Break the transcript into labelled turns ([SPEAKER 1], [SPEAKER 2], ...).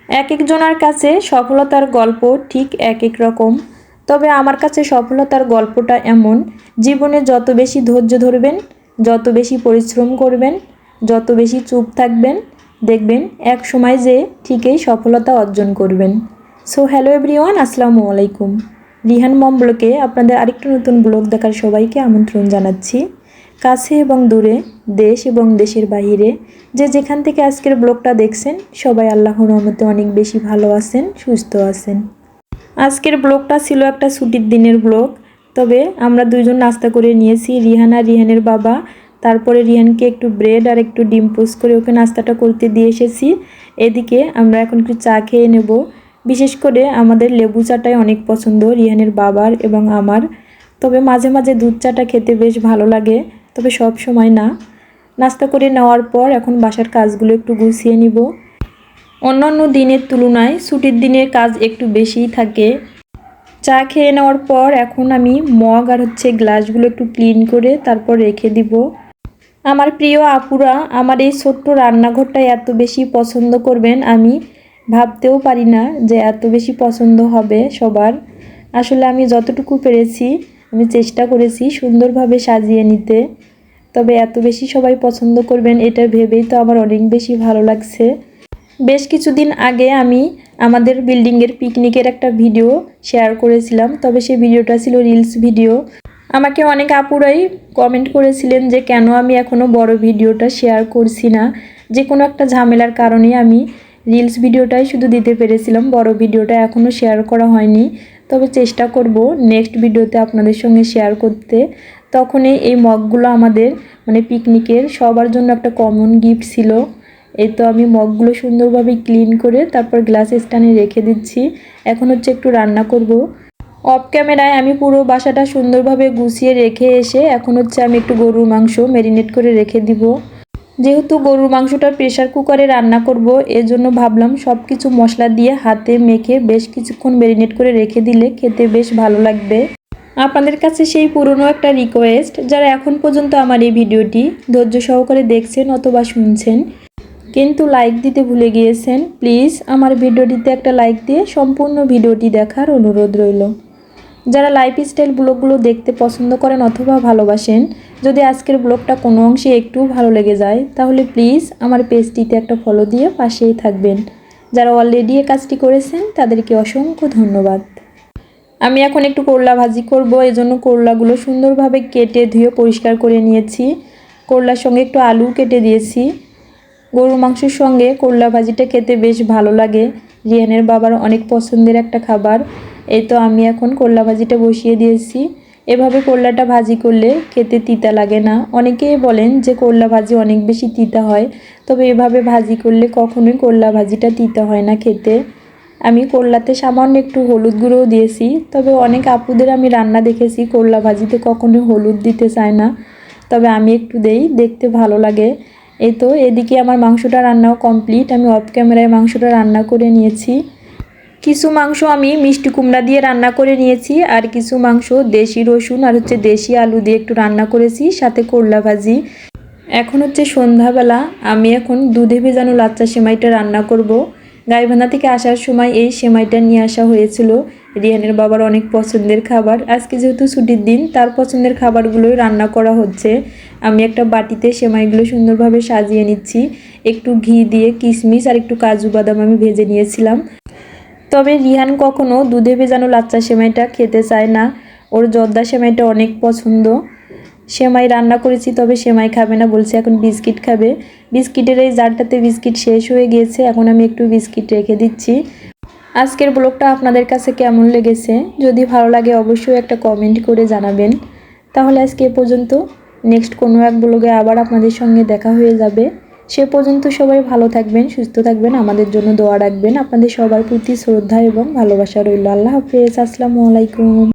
[SPEAKER 1] এক একজনের কাছে সফলতার গল্প ঠিক এক এক রকম। তবে আমার কাছে সফলতার গল্পটা এমন, জীবনে যত বেশি ধৈর্য ধরবেন, যত বেশি পরিশ্রম করবেন, যত বেশি চুপ থাকবেন, দেখবেন এক সময় যে ঠিকই সফলতা অর্জন করবেন। সো হ্যালো এভরিওয়ান, আসসালামু আলাইকুম। রিহান মম ব্লগে আপনাদের আরেকটা নতুন ব্লগ দেখার সবাইকে আমন্ত্রণ জানাচ্ছি। কাছে এবং দূরে, দেশ এবং দেশের বাহিরে যে যেখান থেকে আজকের ব্লগটা দেখছেন, সবাই আল্লাহর রহমতে অনেক বেশি ভালো আছেন, সুস্থ আছেন। আজকের ব্লগটা ছিল একটা ছুটির দিনের ব্লগ। তবে আমরা দুইজন নাস্তা করে নিয়েছি, রিহান আর রিহানের বাবা। তারপরে রিহানকে একটু ব্রেড আর একটু ডিম পোস্ট করে ওকে নাস্তাটা করতে দিয়ে এসেছি। এদিকে আমরা এখন একটু চা খেয়ে নেব। বিশেষ করে আমাদের লেবু চাটাই অনেক পছন্দ রিহানের বাবার এবং আমার। তবে মাঝে মাঝে দুধ চাটা খেতে বেশ ভালো লাগে, তবে সব সময় না। নাস্তা করে নেওয়ার পর এখন বাসার কাজগুলো একটু গুছিয়ে নিব। অন্যান্য দিনের তুলনায় ছুটির দিনের কাজ একটু বেশিই থাকে। চা খেয়ে নেওয়ার পর এখন আমি মগ আর গ্লাসগুলো একটু ক্লিন করে তারপর রেখে দিব। আমার প্রিয় আপুরা আমার এই ছোট্ট রান্নাঘরটা এত বেশি পছন্দ করবেন, আমি ভাবতেও পারি না যে এত বেশি পছন্দ হবে সবার। আসলে আমি যতটুকু পেরেছি আমি চেষ্টা করেছি সুন্দরভাবে সাজিয়ে নিতে। তবে এত বেশি সবাই পছন্দ করবেন এটা ভেবেই তো আমার অনেক বেশি ভালো লাগছে। বেশ কিছুদিন আগে আমি আমাদের বিল্ডিংয়ের পিকনিকের একটা ভিডিও শেয়ার করেছিলাম, তবে সেই ভিডিওটা ছিল রিলস ভিডিও। আমাকে অনেক আপুরাই কমেন্ট করেছিলেন যে কেন আমি এখনও বড় ভিডিওটা শেয়ার করছি না। যে কোনো একটা ঝামেলার কারণে আমি রিলস ভিডিওটাই শুধু দিতে পেরেছিলাম, বড় ভিডিওটা এখনও শেয়ার করা হয়নি। তবে চেষ্টা করব নেক্সট ভিডিওতে আপনাদের সঙ্গে শেয়ার করতে। তখনই এই মগগুলো আমাদের পিকনিকের সবার জন্য একটা কমন গিফট ছিল। এই তো আমি মগগুলো সুন্দরভাবে ক্লিন করে তারপর গ্লাস স্ট্যান্ডে রেখে দিচ্ছি। এখন একটু রান্না করব। অফ ক্যামেরায় আমি পুরো বাসাটা সুন্দরভাবে গুছিয়ে রেখে এসে এখন আমি একটু গরুর মাংস ম্যারিনেট করে রেখে দিব। যেহেতু গরুর মাংসটা প্রেশার কুকারে রান্না করব, এজন্য ভাবলাম সব কিছু মশলা দিয়ে হাতে মেখে বেশ কিছুক্ষণ ম্যারিনেট করে রেখে দিলে খেতে বেশ ভালো লাগবে। আপনাদের কাছে সেই পুরনো একটা রিকোয়েস্ট, যারা এখন পর্যন্ত আমার এই ভিডিওটি ধৈর্য সহকারে দেখছেন অথবা শুনছেন কিন্তু লাইক দিতে ভুলে গিয়েছেন, প্লিজ আমার ভিডিওটিতে একটা লাইক দিয়ে সম্পূর্ণ ভিডিওটি দেখার অনুরোধ রইল। যারা লাইফস্টাইল ব্লগগুলো দেখতে পছন্দ করেন অথবা ভালোবাসেন, যদি আজকের ব্লগটা কোনো অংশে একটু ভালো লেগে যায় তাহলে প্লিজ আমার পেজটিতে একটা ফলো দিয়ে পাশেই থাকবেন। যারা অলরেডি এই কাজটি করেছেন তাদেরকে অসংখ্য ধন্যবাদ। আমি এখন একটু করলা ভাজি করব, এজন্য করলাগুলো সুন্দরভাবে কেটে ধুয়ে পরিষ্কার করে নিয়েছি। করলার সঙ্গে একটু আলু কেটে দিয়েছি। গরুর মাংসের সঙ্গে করলা ভাজিটা খেতে বেশ ভালো লাগে, রিয়ানের বাবার অনেক পছন্দের একটা খাবার। এই তো আমি এখন করলা ভাজিটা বসিয়ে দিয়েছি। এভাবে করলাটা ভাজি করলে খেতে তিতা লাগে না। অনেকেই বলেন যে করলা ভাজি অনেক বেশি তিতা হয়, তবে এভাবে ভাজি করলে কখনোই করলা ভাজিটা তিতা হয় না খেতে। আমি করলাতে সামান্য একটু হলুদ গুঁড়োও দিয়েছি, তবে অনেক আপুদের আমি রান্না দেখেছি করলা ভাজিতে কখনোই হলুদ দিতে চায় না, তবে আমি একটু দেই, দেখতে ভালো লাগে। এই তো এদিকে আমার মাংসটা রান্নাও কমপ্লিট। আমি অফ ক্যামেরায় মাংসটা রান্না করে নিয়েছি। কিছু মাংস আমি মিষ্টি কুমড়া দিয়ে রান্না করে নিয়েছি, আর কিছু মাংস দেশি রসুন আর দেশি আলু দিয়ে একটু রান্না করেছি, সাথে করলা ভাজি। এখন সন্ধ্যাবেলা আমি এখন দুধে ভেজানো লাচ্চা সেমাইটা রান্না করব। গাইবান্ধা থেকে আসার সময় এই সেমাইটা নিয়ে আসা হয়েছিল, রিয়ানের বাবার অনেক পছন্দের খাবার। আজকে যেহেতু ছুটির দিন, তার পছন্দের খাবারগুলোই রান্না করা হচ্ছে। আমি একটা বাটিতে সেমাইগুলো সুন্দরভাবে সাজিয়ে নিচ্ছি। একটু ঘি দিয়ে কিশমিশ আর একটু কাজু বাদাম আমি ভেজে নিয়েছিলাম। তবে রিহান কখনো দুধে ভেজানো লাচ্চা সেমাইটা খেতে চায় না, ওর জর্দা সেমাইটা অনেক পছন্দ। সেমাই রান্না করেছি, তবে সেমাই খাবে না, বলছে এখন বিস্কিট খাবে। বিস্কিটের এই জারটাতে বিস্কিট শেষ হয়ে গিয়েছে, এখন আমি একটু বিস্কিট রেখে দিচ্ছি। আজকের ব্লগটা আপনাদের কাছে কেমন লেগেছে, যদি ভালো লাগে অবশ্যই একটা কমেন্ট করে জানাবেন। তাহলে আজকে এ পর্যন্ত, নেক্সট কোনো এক ব্লগে আবার আপনাদের সঙ্গে দেখা হয়ে যাবে। সে পর্যন্ত সবাই ভালো থাকবেন, সুস্থ থাকবেন, আমাদের জন্য দোয়া রাখবেন। আপনাদের সবার প্রতি শ্রদ্ধা এবং ভালোবাসা রইল। আল্লাহ হাফেজ, আসসালামু আলাইকুম।